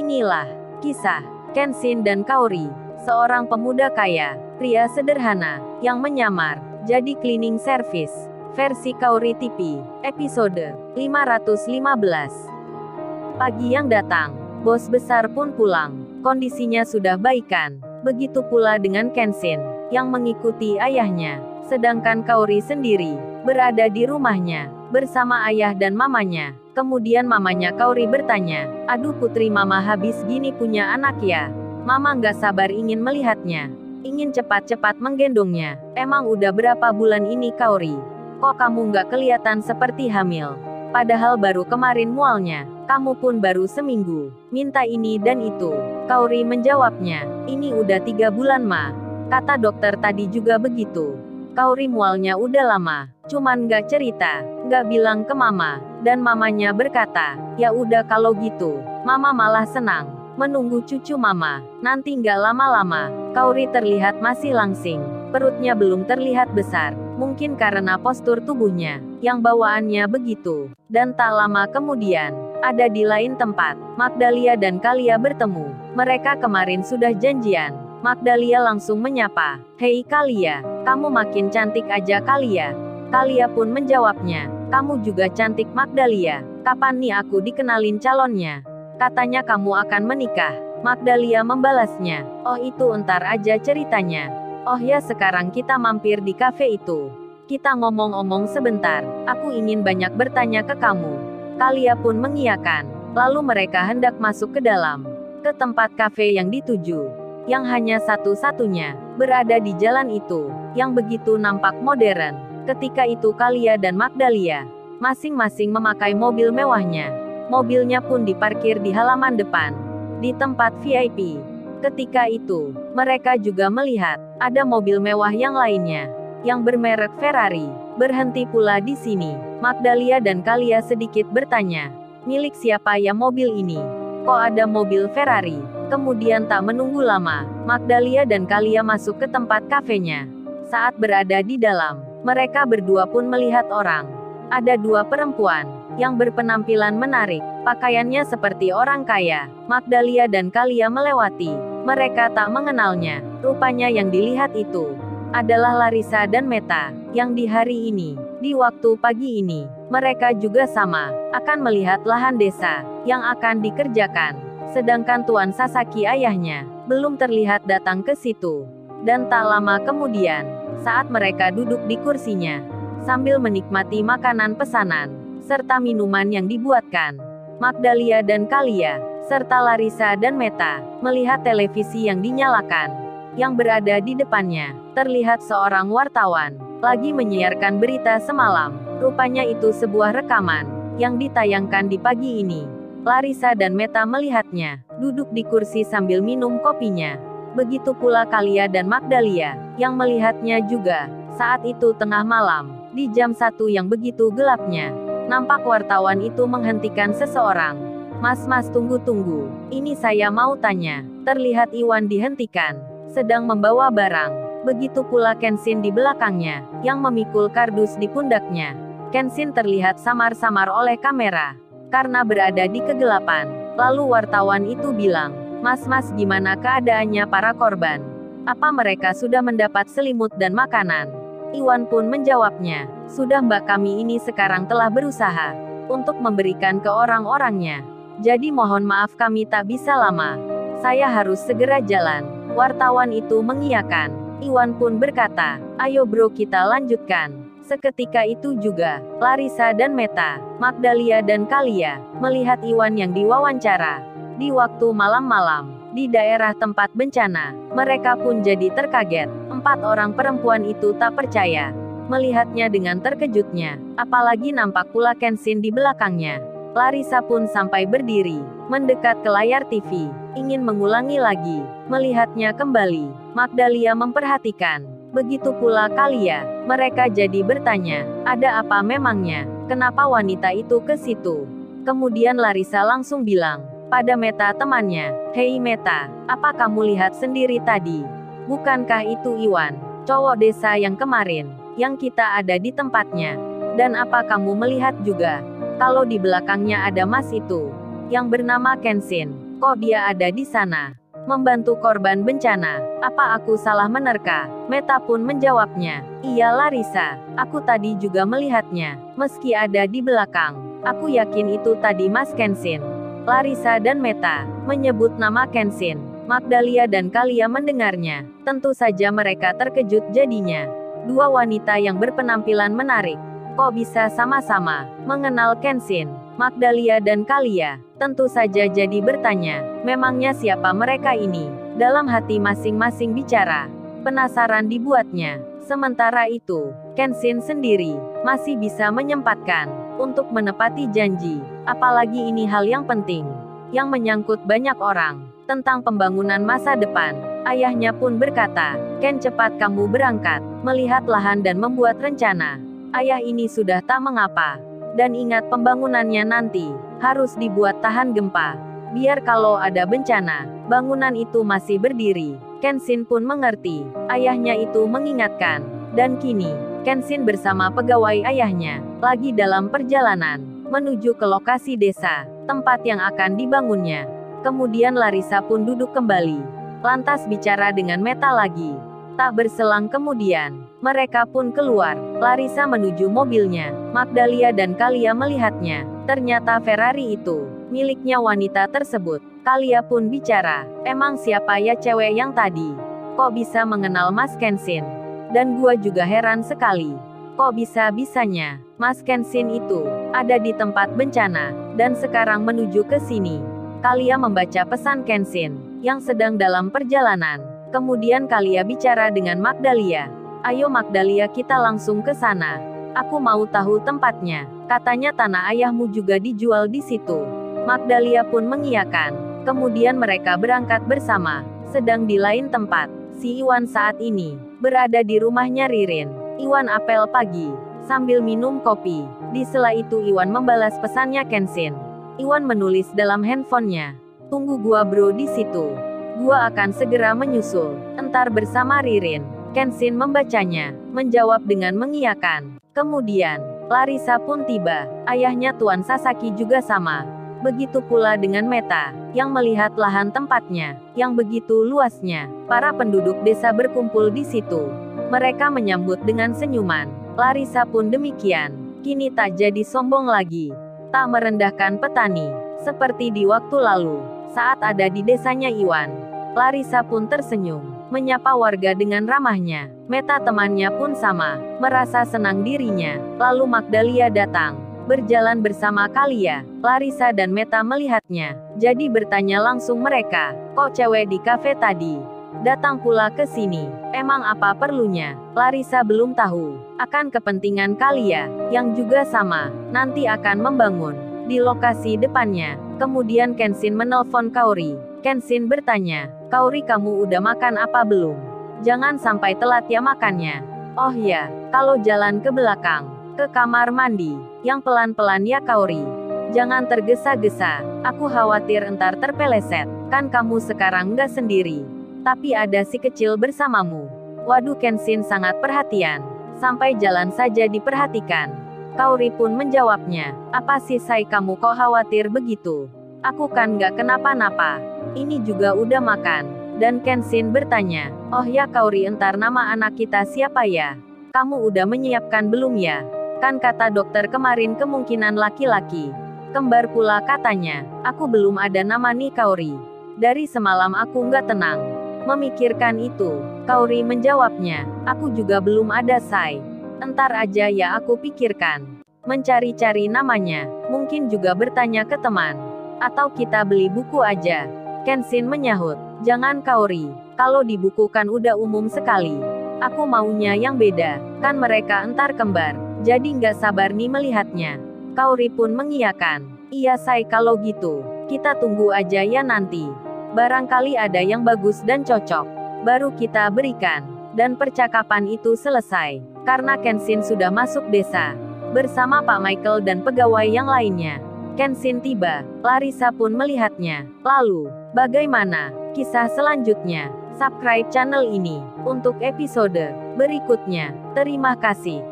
Inilah kisah Kenshin dan Kaori, seorang pemuda kaya, pria sederhana, yang menyamar jadi cleaning service. Versi Kaori TV, episode 515. Pagi yang datang, bos besar pun pulang. Kondisinya sudah baikan. Begitu pula dengan Kenshin, yang mengikuti ayahnya. Sedangkan Kaori sendiri, berada di rumahnya, bersama ayah dan mamanya. Kemudian mamanya Kaori bertanya, "Aduh putri mama habis gini punya anak ya? Mama nggak sabar ingin melihatnya. Ingin cepat-cepat menggendongnya. Emang udah berapa bulan ini Kaori? Kok kamu nggak kelihatan seperti hamil? Padahal baru kemarin mualnya. Kamu pun baru seminggu. Minta ini dan itu." Kaori menjawabnya, "Ini udah 3 bulan ma. Kata dokter tadi juga begitu. Kaori mualnya udah lama. Cuman nggak cerita, nggak bilang ke mama." Dan mamanya berkata, "Ya udah kalau gitu. Mama malah senang menunggu cucu mama. Nanti nggak lama-lama." Kaori terlihat masih langsing. Perutnya belum terlihat besar. Mungkin karena postur tubuhnya, yang bawaannya begitu. Dan tak lama kemudian, ada di lain tempat, Magdalia dan Kalia bertemu. Mereka kemarin sudah janjian. Magdalia langsung menyapa, "Hei Kalia, kamu makin cantik aja Kalia." Kalia pun menjawabnya, "Kamu juga cantik Magdalia. Kapan nih aku dikenalin calonnya? Katanya kamu akan menikah." Magdalia membalasnya, "Oh itu entar aja ceritanya. Oh ya sekarang kita mampir di kafe itu. Kita ngomong-ngomong sebentar. Aku ingin banyak bertanya ke kamu." Kalia pun mengiyakan. Lalu mereka hendak masuk ke dalam, ke tempat kafe yang dituju, yang hanya satu-satunya berada di jalan itu, yang begitu nampak modern. Ketika itu Kalia dan Magdalia masing-masing memakai mobil mewahnya. Mobilnya pun diparkir di halaman depan, di tempat VIP. Ketika itu, mereka juga melihat ada mobil mewah yang lainnya, yang bermerek Ferrari, berhenti pula di sini. Magdalia dan Kalia sedikit bertanya, "Milik siapa ya mobil ini? Kok ada mobil Ferrari?" Kemudian tak menunggu lama, Magdalia dan Kalia masuk ke tempat kafenya. Saat berada di dalam, mereka berdua pun melihat orang. Ada 2 perempuan, yang berpenampilan menarik, pakaiannya seperti orang kaya. Magdalia dan Kalia melewati. Mereka tak mengenalnya. Rupanya yang dilihat itu adalah Larissa dan Meta, yang di hari ini, di waktu pagi ini, mereka juga sama, akan melihat lahan desa, yang akan dikerjakan. Sedangkan Tuan Sasaki ayahnya, belum terlihat datang ke situ. Dan tak lama kemudian, saat mereka duduk di kursinya, sambil menikmati makanan pesanan, serta minuman yang dibuatkan, Magdalia dan Kalia, serta Larissa dan Meta, melihat televisi yang dinyalakan. Yang berada di depannya, terlihat seorang wartawan, lagi menyiarkan berita semalam. Rupanya itu sebuah rekaman, yang ditayangkan di pagi ini. Larissa dan Meta melihatnya, duduk di kursi sambil minum kopinya. Begitu pula Kalia dan Magdalia, yang melihatnya juga. Saat itu tengah malam, di jam 1 yang begitu gelapnya, nampak wartawan itu menghentikan seseorang. "Mas tunggu. Ini saya mau tanya." Terlihat Iwan dihentikan, sedang membawa barang. Begitu pula Kenshin di belakangnya, yang memikul kardus di pundaknya. Kenshin terlihat samar-samar oleh kamera, karena berada di kegelapan. Lalu wartawan itu bilang, Mas gimana keadaannya para korban? Apa mereka sudah mendapat selimut dan makanan?" Iwan pun menjawabnya, "Sudah mbak, kami ini sekarang telah berusaha untuk memberikan ke orang-orangnya. Jadi mohon maaf kami tak bisa lama. Saya harus segera jalan." Wartawan itu mengiyakan. Iwan pun berkata, "Ayo bro kita lanjutkan." Seketika itu juga, Larissa dan Meta, Magdalia dan Kalia, melihat Iwan yang diwawancara. Di waktu malam-malam, di daerah tempat bencana, mereka pun jadi terkaget. 4 orang perempuan itu tak percaya melihatnya dengan terkejutnya, apalagi nampak pula Kenshin di belakangnya. Larissa pun sampai berdiri, mendekat ke layar TV, ingin mengulangi lagi, melihatnya kembali. Magdalia memperhatikan, begitu pula Kalia. Mereka jadi bertanya, ada apa memangnya? Kenapa wanita itu ke situ? Kemudian Larissa langsung bilang pada Meta temannya, "Hei Meta, apa kamu lihat sendiri tadi? Bukankah itu Iwan, cowok desa yang kemarin, yang kita ada di tempatnya? Dan apa kamu melihat juga, kalau di belakangnya ada mas itu, yang bernama Kenshin? Kok dia ada di sana? Membantu korban bencana. Apa aku salah menerka? Meta pun menjawabnya. Iya Larissa, aku tadi juga melihatnya. Meski ada di belakang. Aku yakin itu tadi Mas Kenshin. Larissa dan Meta menyebut nama Kenshin. Magdalia dan Kalia mendengarnya. Tentu saja mereka terkejut jadinya. Dua wanita yang berpenampilan menarik. Kok bisa sama-sama mengenal Kenshin? Magdalia dan Kalia tentu saja jadi bertanya, memangnya siapa mereka ini? Dalam hati masing-masing bicara. Penasaran dibuatnya. Sementara itu, Kenshin sendiri masih bisa menyempatkan untuk menepati janji. Apalagi ini hal yang penting, yang menyangkut banyak orang, tentang pembangunan masa depan. Ayahnya pun berkata, Ken cepat kamu berangkat, melihat lahan dan membuat rencana. Ayah ini sudah tak mengapa. Dan ingat pembangunannya nanti, harus dibuat tahan gempa. Biar kalau ada bencana, bangunan itu masih berdiri. Kenshin pun mengerti, ayahnya itu mengingatkan. Dan kini, Kenshin bersama pegawai ayahnya, lagi dalam perjalanan, menuju ke lokasi desa, tempat yang akan dibangunnya. Kemudian Larissa pun duduk kembali. Lantas bicara dengan Meta lagi. Tak berselang kemudian, mereka pun keluar. Larissa menuju mobilnya. Magdalia dan Kalia melihatnya. Ternyata Ferrari itu miliknya wanita tersebut. Kalia pun bicara, emang siapa ya cewek yang tadi? Kok bisa mengenal Mas Kenshin? Dan gua juga heran sekali. Kok bisa-bisanya Mas Kenshin itu ada di tempat bencana dan sekarang menuju ke sini? Kalia membaca pesan Kenshin yang sedang dalam perjalanan. Kemudian Kalia bicara dengan Magdalia. Ayo Magdalia kita langsung ke sana. Aku mau tahu tempatnya. Katanya tanah ayahmu juga dijual di situ. Magdalia pun mengiyakan. Kemudian mereka berangkat bersama. Sedang di lain tempat, si Iwan saat ini berada di rumahnya Ririn. Iwan apel pagi, sambil minum kopi. Di sela itu Iwan membalas pesannya Kenshin. Iwan menulis dalam handphonenya. Tunggu gua bro di situ. Gua akan segera menyusul. Entar bersama Ririn. Kenshin membacanya, menjawab dengan mengiyakan. Kemudian, Larissa pun tiba. Ayahnya Tuan Sasaki juga sama. Begitu pula dengan Meta, yang melihat lahan tempatnya, yang begitu luasnya. Para penduduk desa berkumpul di situ. Mereka menyambut dengan senyuman. Larissa pun demikian. Kini tak jadi sombong lagi. Tak merendahkan petani, seperti di waktu lalu, saat ada di desanya Iwan. Larissa pun tersenyum, menyapa warga dengan ramahnya. Meta temannya pun sama, merasa senang dirinya. Lalu Magdalia datang, berjalan bersama Kalia. Larissa dan Meta melihatnya, jadi bertanya langsung mereka, kok cewek di kafe tadi datang pula ke sini? Emang apa perlunya? Larissa belum tahu akan kepentingan Kalia, yang juga sama, nanti akan membangun di lokasi depannya. Kemudian Kenshin menelpon Kaori. Kenshin bertanya, Kaori kamu udah makan apa belum? Jangan sampai telat ya makannya. Oh ya, kalau jalan ke belakang, ke kamar mandi, yang pelan-pelan ya Kaori. Jangan tergesa-gesa, aku khawatir entar terpeleset. Kan kamu sekarang nggak sendiri, tapi ada si kecil bersamamu. Waduh Kenshin sangat perhatian. Sampai jalan saja diperhatikan. Kaori pun menjawabnya, apa sih Sai kamu kok khawatir begitu? Aku kan nggak kenapa-napa. Ini juga udah makan. Dan Kenshin bertanya, oh ya Kaori entar nama anak kita siapa ya? Kamu udah menyiapkan belum ya? Kan kata dokter kemarin kemungkinan laki-laki. Kembar pula katanya, aku belum ada nama nih Kaori. Dari semalam aku nggak tenang memikirkan itu. Kaori menjawabnya, aku juga belum ada Sai. Entar aja ya aku pikirkan. Mencari-cari namanya, mungkin juga bertanya ke teman. Atau kita beli buku aja. Kenshin menyahut, jangan Kaori, kalau dibukukan udah umum sekali. Aku maunya yang beda, kan mereka entar kembar. Jadi nggak sabar nih melihatnya. Kaori pun mengiyakan, iya Sai kalau gitu, kita tunggu aja ya nanti. Barangkali ada yang bagus dan cocok, baru kita berikan. Dan percakapan itu selesai, karena Kenshin sudah masuk desa, bersama Pak Michael dan pegawai yang lainnya. Kenshin tiba, Larissa pun melihatnya. Lalu, bagaimana kisah selanjutnya? Subscribe channel ini, untuk episode berikutnya. Terima kasih.